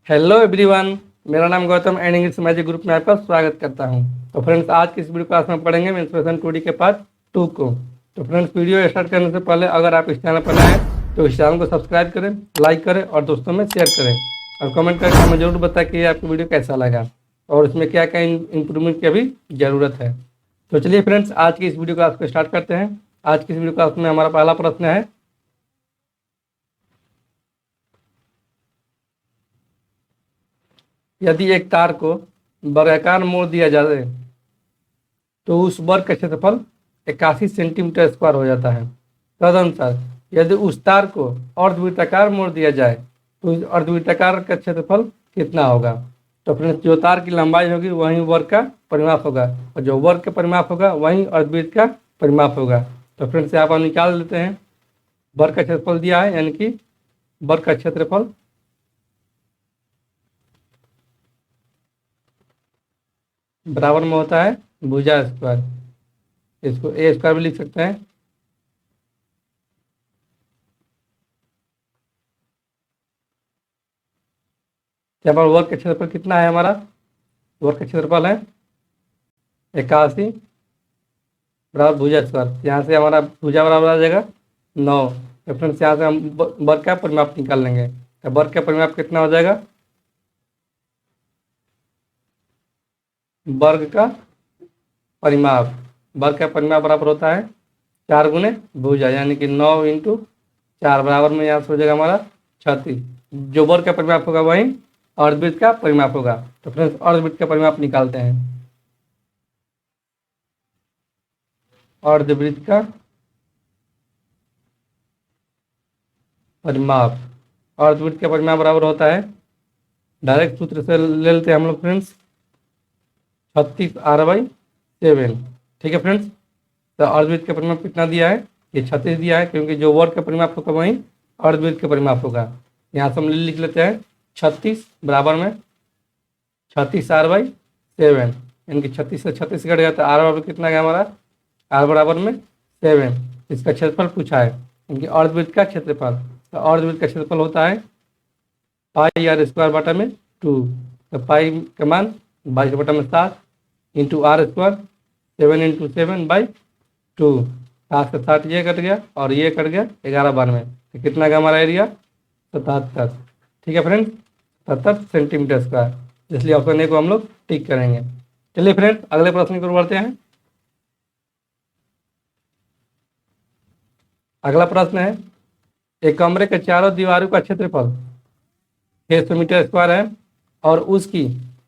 Hello everyone. मेरा नाम Gautam and English magic group में आपका स्वागत करता हूं। तो फ्रेंड्स, आज की इस वीडियो क्लास में पढ़ेंगे मेंस्ट्रुएशन 2D के पार्ट 2 को। तो फ्रेंड्स, वीडियो स्टार्ट करने से पहले अगर आप इस चैनल पर नए हैं तो इस चैनल को सब्सक्राइब करें, लाइक करें और दोस्तों में शेयर करें और कमेंट करके हमें जरूर बताएं कि आपको वीडियो कैसा लगा और इसमें क्या क्या इंप्रूवमेंट की अभी ज़रूरत है। तो चलिए फ्रेंड्स, आज की इस वीडियो क्लास को स्टार्ट करते हैं। आज की इस वीडियो क्लास में हमारा पहला प्रश्न है, यदि एक तार को वर्गाकार मोड़ दिया जाए तो उस वर्ग का क्षेत्रफल 81 सेंटीमीटर स्क्वायर हो जाता है। तदनुसार यदि उस तार को अर्धवृत्ताकार मोड़ दिया जाए तो इस अर्धवृत्ताकार का क्षेत्रफल कितना होगा। तो फ्रेंड्स, जो तार की लंबाई होगी वही वर्ग का परिमाप होगा और जो वर्ग का परिमाप होगा वही अर्धवृत्त का परिमाप होगा। तो फ्रेंड्स, यहाँ पर निकाल लेते हैं। वर्ग का क्षेत्रफल दिया है, यानी कि वर्ग का क्षेत्रफल बराबर में होता है भुजा स्क्वायर। इसको ए स्क्वायर भी लिख सकते हैं। यहाँ पर वर्ग का क्षेत्रफल कितना है, हमारा वर्ग का क्षेत्रफल है 81 बराबर भुजा स्क्वायर। यहाँ से हमारा भुजा बराबर आ जाएगा 9। तो फ्रेंड्स, यहाँ से हम वर्ग का परिमाप निकाल लेंगे। तो वर्ग का परिमाप कितना हो जाएगा, वर्ग का परिमाप बराबर होता है 4 गुने भुजा, यानी कि 9 इंटू 4 बराबर में यहाँ से हो जाएगा हमारा 36। जो वर्ग का परिमाप होगा वही अर्धवृत्त का परिमाप होगा। तो फ्रेंड्स, अर्धवृत्त का परिमाप निकालते हैं। अर्धवृत्त का परिमाप, अर्धवृत्त का परिमाप बराबर होता है, डायरेक्ट सूत्र से ले लेते हैं हम लोग फ्रेंड्स, 36r/7। ठीक है फ्रेंड्स, तो अर्धवृत्त का परिमाप कितना दिया है, ये 36 दिया है, क्योंकि जो वर्ग का परिमाप होगा वही अर्धवृत्त का परिमाप होगा। यहाँ से हम लिख लेते हैं 36 बराबर में 36r/7, यानी कि 36 से 36 कट गया तो r बराबर कितना गया हमारा, r बराबर में 7। इसका क्षेत्रफल पूछा है, यानी कि अर्धवृत्त का क्षेत्रफल। तो अर्धवृत्त का क्षेत्रफल होता है पाई r स्क्वायर बटा में 2। तो पाई का मान 22 बटा में 7 इंटू r स्क्वायर 7 इंटू 7/2। 7 से 7 ये कट गया और ये कट गया 11 बार में, तो कितना का हमारा एरिया 77। ठीक है फ्रेंड्स, 77 सेंटीमीटर स्क्वायर, इसलिए ऑप्शन ए को हम लोग टिक करेंगे। चलिए फ्रेंड्स, अगले प्रश्न की ओर बढ़ते हैं। अगला प्रश्न है, एक कमरे के चारों दीवारों का क्षेत्रफल 600 मीटर स्क्वायर है और उसकी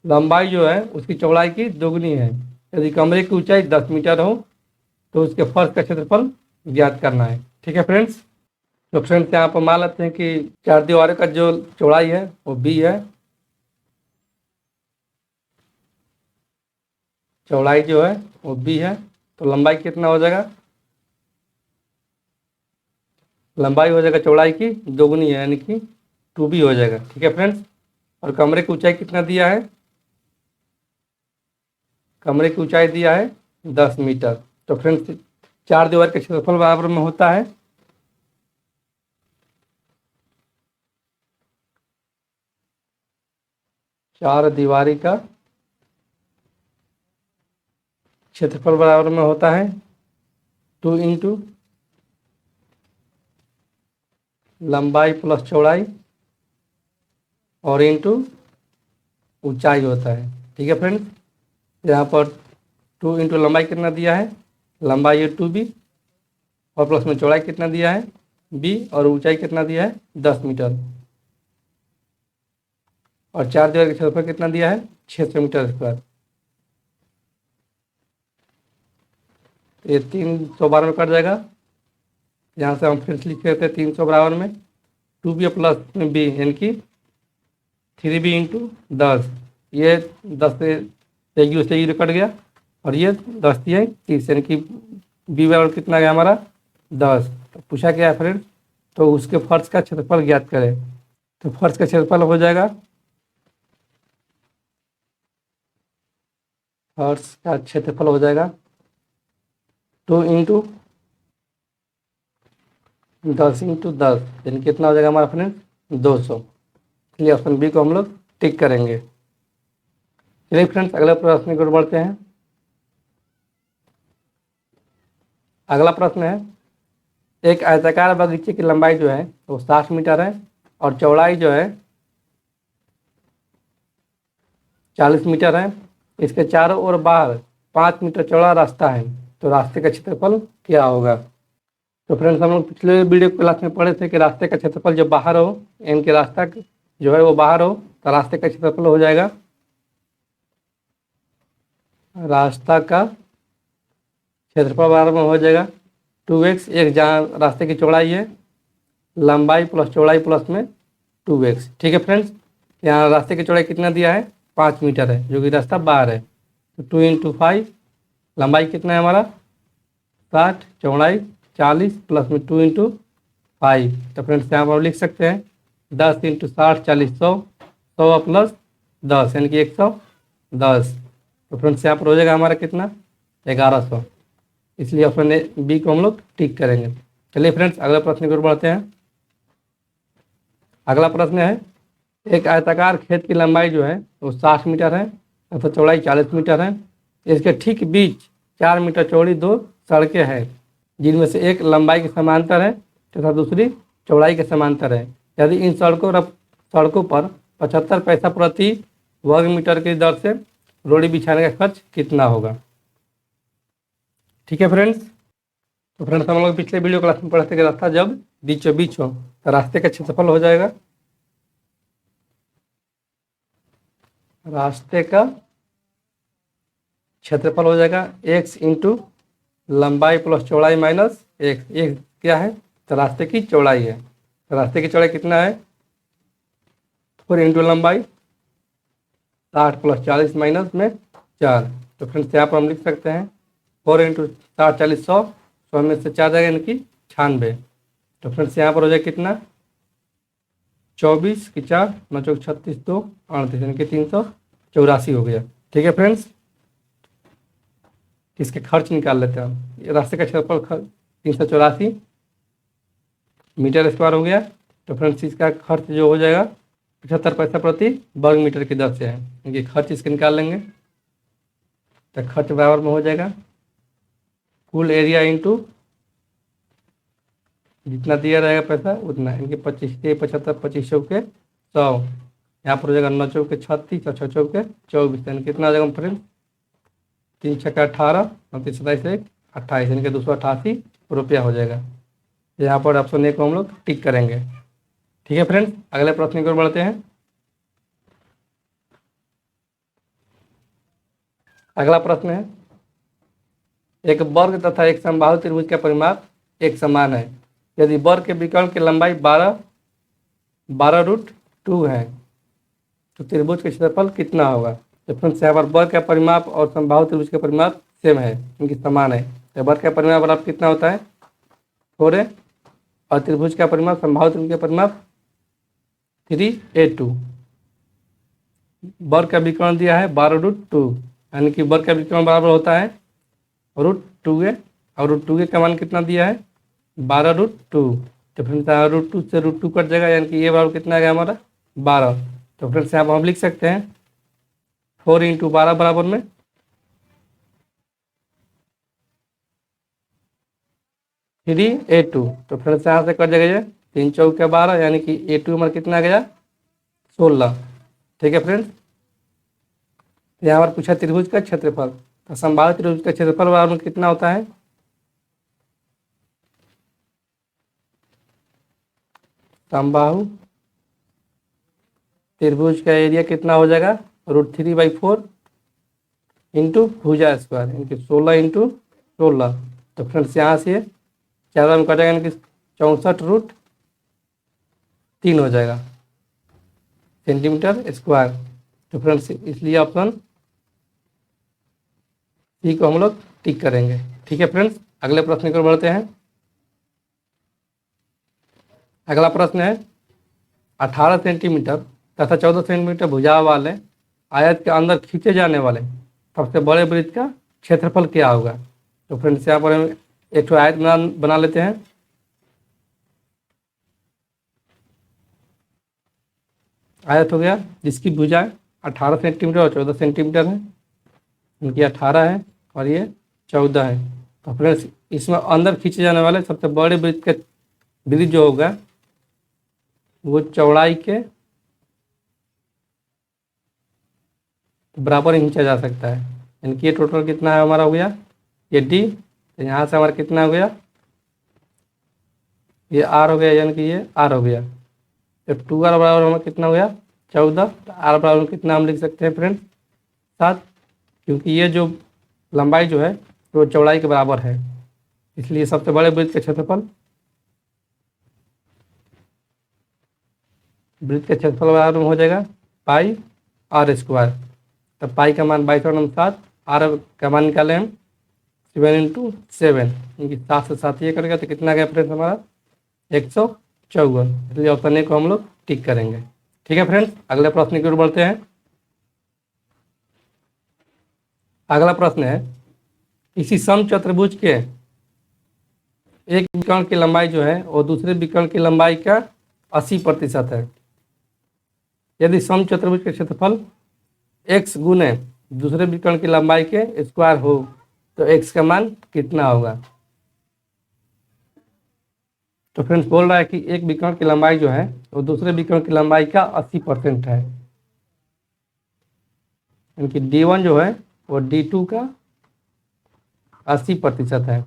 लंबाई जो है उसकी चौड़ाई की दोगुनी है। यदि कमरे की ऊंचाई 10 मीटर हो तो उसके फर्श का क्षेत्रफल ज्ञात करना है। ठीक है फ्रेंड्स, तो फ्रेंड्स यहाँ पर मान लेते हैं कि चार दीवारों का जो चौड़ाई है वो b है, चौड़ाई जो है वो b है, तो लंबाई कितना हो जाएगा, लंबाई हो जाएगा चौड़ाई की दोगुनी है, यानी कि 2b हो जाएगा। ठीक है फ्रेंड्स, और कमरे की ऊंचाई कितना दिया है, कमरे की ऊंचाई दिया है 10 मीटर। तो फ्रेंड्स, चार दीवार के क्षेत्रफल बराबर में होता है चार दीवारी का क्षेत्रफल बराबर में होता है 2 इंटू लंबाई प्लस चौड़ाई और इंटू ऊंचाई होता है। ठीक है फ्रेंड्स, यहाँ पर 2 इंटू लंबाई कितना दिया है, लंबाई है 2b और प्लस में चौड़ाई कितना दिया है b और ऊंचाई कितना दिया है 10 मीटर, और चार दीवार का क्षेत्रफल कितना दिया है 600 मीटर स्क्वायर। ये 312 में कट जाएगा। यहाँ से हम फिर से लिख लेते हैं 300 बराबर में 2b प्लस में b, यानी कि 3b इंटू 10। ये 10 से एक कट गया और ये 10 दिया 30, यानी कि b बराबर कितना गया हमारा 10। तो पूछा क्या है फ्रेंड, तो उसके फर्श का क्षेत्रफल ज्ञात करें। तो फर्श का क्षेत्रफल हो जाएगा, फर्श का क्षेत्रफल हो जाएगा 2 इंटू 10 इंटू 10, यानी कितना हो जाएगा हमारा फ्रेंड 200। इसलिए ऑप्शन बी को हम लोग टिक करेंगे। चलिए फ्रेंड्स, अगले प्रश्न की ओर बढ़ते हैं। अगला प्रश्न है, एक आयताकार बगीचे की लंबाई जो है वो 60 मीटर है और चौड़ाई जो है 40 मीटर है। इसके चारों ओर बाहर 5 मीटर चौड़ा रास्ता है, तो रास्ते का क्षेत्रफल क्या होगा? तो फ्रेंड्स, हम लोग पिछले वीडियो क्लास में पढ़े थे कि रास्ते का क्षेत्रफल जब बाहर हो, यानी कि रास्ता जो है वो बाहर हो, तो रास्ते का क्षेत्रफल हो जाएगा, रास्ता का क्षेत्रफल बाहर में हो जाएगा 2x। एक जहाँ रास्ते की चौड़ाई है, लंबाई प्लस चौड़ाई प्लस में 2x। ठीक है फ्रेंड्स, यहाँ रास्ते की चौड़ाई कितना दिया है? 5 मीटर है, जो कि रास्ता बाहर है। तो 2 × 5, लंबाई कितना है हमारा 60, चौड़ाई 40 प्लस में 2 × 5। तो फ्रेंड्स यहाँ पर हम लिख सकते हैं 10 × 60 40 100, 100 प्लस 10 यानी कि 110। तो फ्रेंड्स यहाँ पर हो जाएगा हमारा कितना? 1100। इसलिए ऑप्शन ए बी को हम लोग टिक करेंगे। चलिए फ्रेंड्स, अगले प्रश्न की ओर बढ़ते हैं। अगला प्रश्न है, एक आयताकार खेत की लंबाई जो है वो 60 मीटर है तथा चौड़ाई 40 मीटर है। इसके ठीक बीच 4 मीटर चौड़ी 2 सड़कें हैं, जिनमें से एक लंबाई के समांतर है तथा दूसरी चौड़ाई के समांतर है। यदि इन सड़कों पर 75 पैसा प्रति वर्ग मीटर की दर से रोड़ी बिछाने का खर्च कितना होगा? ठीक है फ्रेंड्स, तो फ्रेंड्स हम लोग पिछले वीडियो क्लास में पढ़े थे कि रास्ता जब बीचों बीच हो तो रास्ते का क्षेत्रफल हो जाएगा, रास्ते का क्षेत्रफल हो जाएगा x × लंबाई प्लस चौड़ाई माइनस x। एक क्या है? तो रास्ते की चौड़ाई है। तो रास्ते की चौड़ाई कितना है? 4 × लंबाई 60 प्लस 40 माइनस में 4। तो फ्रेंड्स यहाँ पर हम लिख सकते हैं 4 × 60 40 100, 100 में से 4 जाएगा यानी कि 96। तो फ्रेंड्स यहाँ पर हो जाएगा कितना? 24 की 4 9 चौक 36 2 38 यानी कि 384 हो गया। ठीक है फ्रेंड्स, इसके खर्च निकाल लेते हैं हम। ये रास्ते का क्षेत्रफल 384 मीटर स्क्वायर हो गया। तो फ्रेंड्स इसका खर्च जो हो जाएगा 75 पैसा प्रति वर्ग मीटर की दर से है, क्योंकि खर्च इसके निकाल लेंगे। तो खर्च बराबर में हो जाएगा कुल एरिया इंटू जितना दिया रहेगा पैसा उतना, इनके 25 के 75 25 चौके 100, यहाँ पर हो जाएगा 9 चौके 36 और 6 चौके 24, यानी कितना आ जाएगा फ्रेंड्स? 3 छक्का 18 और 3 27 1 28, यानी कि 288 रुपया हो जाएगा। यहाँ पर ऑप्शन ए को हम लोग टिक करेंगे। ठीक है फ्रेंड्स, अगले प्रश्न की ओर बढ़ते हैं। अगला प्रश्न है, एक वर्ग तथा एक समबाहु त्रिभुज का परिमाप एक समान है। यदि वर्ग के विकर्ण की लंबाई 12√2 है तो त्रिभुज का क्षेत्रफल कितना होगा? तो फ्रेंड्स यहाँ पर वर्ग का परिमाप और समबाहु त्रिभुज का परिमाप सेम है, इनकी समान है। तो वर्ग का परिमाप बराबर कितना होता है? 4 और त्रिभुज का परिमाप समबाहु त्रिभुज का परिमाप 3a2। वर्ग का विकर्ण दिया है 12√2, यानी कि वर्ग का विकर्ण बराबर होता है √2a, और √2a का मान कितना दिया है? 12√2। तो फ्रेंड्स √2 से √2 कट जाएगा, यानी कि ये बराबर कितना आ गया हमारा? 12। तो फ्रेंड्स यहाँ पर हम लिख सकते हैं 4 × 12 बराबर में 3a2। तो फ्रेंड्स यहाँ से कट जाएगा ये 3 चौके 12, यानी कि a2 हमारा कितना आ गया? 16। ठीक है फ्रेंड्स, यहाँ पर पूछा त्रिभुज का क्षेत्रफल, तो समबाहु त्रिभुज का क्षेत्रफल बराबर में कितना होता है? समबाहु त्रिभुज का एरिया कितना हो जाएगा? √3/4 इंटू भुजा स्क्वायर, यानी कि 16 × 16। तो फ्रेंड्स यहाँ से 4 में कटेगा, यानी कि 64√3 हो जाएगा सेंटीमीटर स्क्वायर। तो फ्रेंड्स इसलिए ऑप्शन सी को हम लोग टिक करेंगे। ठीक है फ्रेंड्स, अगले प्रश्न की ओर बढ़ते हैं। अगला प्रश्न है, 18 सेंटीमीटर तथा 14 सेंटीमीटर भुजा वाले आयत के अंदर खींचे जाने वाले सबसे बड़े वृत्त का क्षेत्रफल क्या होगा? तो फ्रेंड्स यहाँ पर हम एक ठो आयत बना लेते हैं। आयत हो गया जिसकी भुजाएं 18 सेंटीमीटर और 14 सेंटीमीटर है। इनकी 18 है और ये 14 है। तो फ्रेंड्स इसमें अंदर खींचे जाने वाले सबसे बड़े वृत्त का वृत्त जो होगा वो चौड़ाई के बराबर ही खींचा जा सकता है। इनकी ये टोटल कितना है हमारा हो गया ये डी, तो यहाँ से हमारा कितना हो गया ये आर हो गया, यानी कि ये आर हो गया। तो 2r बराबर हमारा कितना हो गया 14। तो आर बराबर कितना हम लिख सकते हैं फ्रेंड्स 7, क्योंकि ये जो लंबाई जो है वो चौड़ाई के बराबर है, इसलिए सबसे बड़े वृत्त का क्षेत्रफल बराबर में हो जाएगा पाई आर स्क्वायर। तो पाई का मान 22/7, आर का मान निकाले हम 7 × 7, क्योंकि 7 से 7 ये करेगा तो कितना गया फ्रेंड्स हमारा 154। इसलिए ऑप्शन ए को हम लोग टिक करेंगे। ठीक है फ्रेंड्स, अगले प्रश्न की ओर बढ़ते हैं। अगला प्रश्न है किसी समचतुर्भुज के एक विकर्ण की लंबाई जो है वो दूसरे विकर्ण की लंबाई का 80% है। यदि समचतुर्भुज के क्षेत्रफल x गुने दूसरे विकर्ण की लंबाई के स्क्वायर हो तो x का मान कितना होगा। तो फ्रेंड्स बोल रहा है कि एक विकर्ण की लंबाई जो है वो दूसरे विकर्ण की लंबाई का 80% है, यानी d1 जो है वो d2 का 80% है।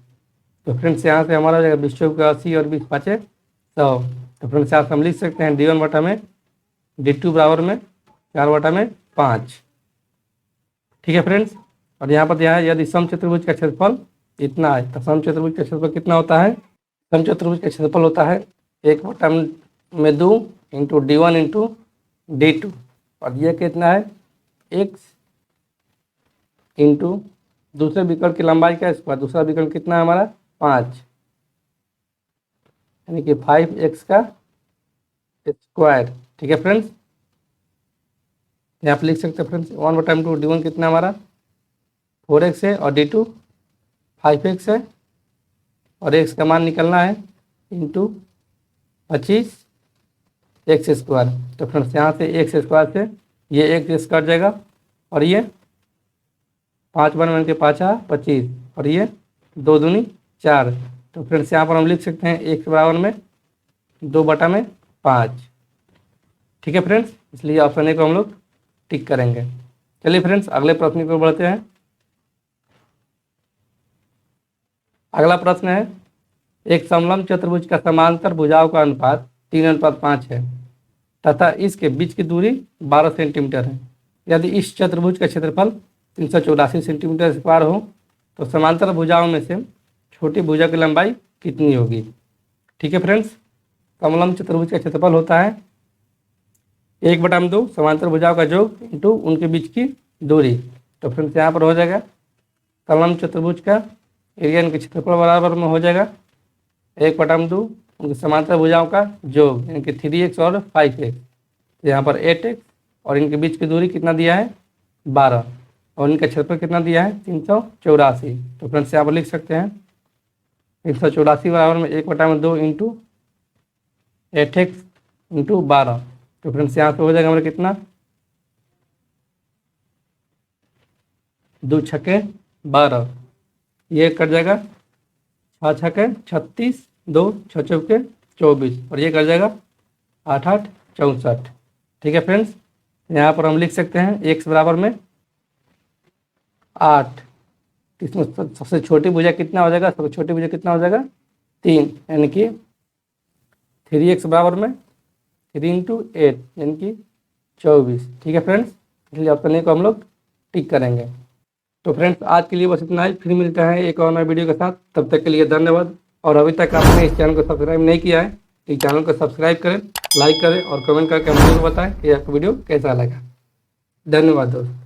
तो फ्रेंड्स यहाँ से हमारा हो जाएगा 20 का 80 और 20 5 100। तो फ्रेंड्स यहाँ से हम लिख सकते हैं d1 बटा में d2 बराबर में 4/5। ठीक है फ्रेंड्स, और यहाँ पर दिया है यदि समचतुर्भुज का क्षेत्रफल इतना है तो समचतुर्भुज का क्षेत्रफल कितना होता है। समचतुर्भुज का क्षेत्रफल होता है 1/2 इंटू d1 इंटू d2, और ये कितना है x इंटू दूसरे विकर्ण की लंबाई का स्क्वायर। दूसरा विकर्ण कितना है हमारा 5, यानी कि 5x का स्क्वायर। ठीक है फ्रेंड्स, यहाँ पे लिख सकते हैं फ्रेंड्स 1/2 d1 कितना हमारा 4x है और d2 5x है, और x का मान निकलना है इंटू 25x²। तो फ्रेंड्स यहाँ से x² से ये x कट जाएगा और ये 5 बन के 5 25 और ये 2 दूनी 4। तो फ्रेंड्स यहाँ पर हम लिख सकते हैं x बराबर में 2/5। ठीक है फ्रेंड्स, इसलिए ऑप्शन ए को हम लोग टिक करेंगे। चलिए फ्रेंड्स अगले प्रश्न को बढ़ते हैं। अगला प्रश्न है एक समलंब चतुर्भुज का समांतर भुजाओं का अनुपात 3:5 है तथा इसके बीच की दूरी 12 सेंटीमीटर है। यदि इस चतुर्भुज का क्षेत्रफल 384 सेंटीमीटर स्क्वायर हो तो समांतर भुजाओं में से छोटी भुजा की लंबाई कितनी होगी। ठीक है फ्रेंड्स, समलंब चतुर्भुज का क्षेत्रफल होता है 1/2 समांतर भुजाओं का योग इंटू उनके बीच की दूरी। तो फ्रेंड्स यहाँ पर हो जाएगा समलंब चतुर्भुज का एरिया इनके क्षेत्रफल बराबर में हो जाएगा 1/2 उनके समांतर भुजाओं का योग, यानी कि 3x और 5x। यहाँ पर 8x और इनके बीच की दूरी कितना दिया है 12, और इनका क्षेत्रफल कितना दिया है 384। तो फ्रेंड्स यहाँ पर लिख सकते हैं 384 बराबर में 1/2 इंटू 8x इंटू 12। तो फ्रेंड्स यहाँ पे हो जाएगा हमारा कितना 2 छक्के 12, ये कट जाएगा 6 छक्के 36, 2 6 चौके 24, और ये कट जाएगा 8 8 64। ठीक है फ्रेंड्स, यहाँ पर हम लिख सकते हैं x बराबर में 8। इसमें सबसे छोटी भुजा कितना हो जाएगा, सबसे छोटी भुजा कितना हो जाएगा 3, यानी कि 3x बराबर में 3 × 8 यानी कि 24। ठीक है फ्रेंड्स, इसलिए ऑप्शन ए को हम लोग टिक करेंगे। तो फ्रेंड्स आज के लिए बस इतना ही, फिर मिलता है एक और नए वीडियो के साथ। तब तक के लिए धन्यवाद, और अभी तक आपने इस चैनल को सब्सक्राइब नहीं किया है तो इस चैनल को सब्सक्राइब करें, लाइक करें और कमेंट करके मुझे बताएं कि आपको वीडियो कैसा लगा। धन्यवाद दोस्तों।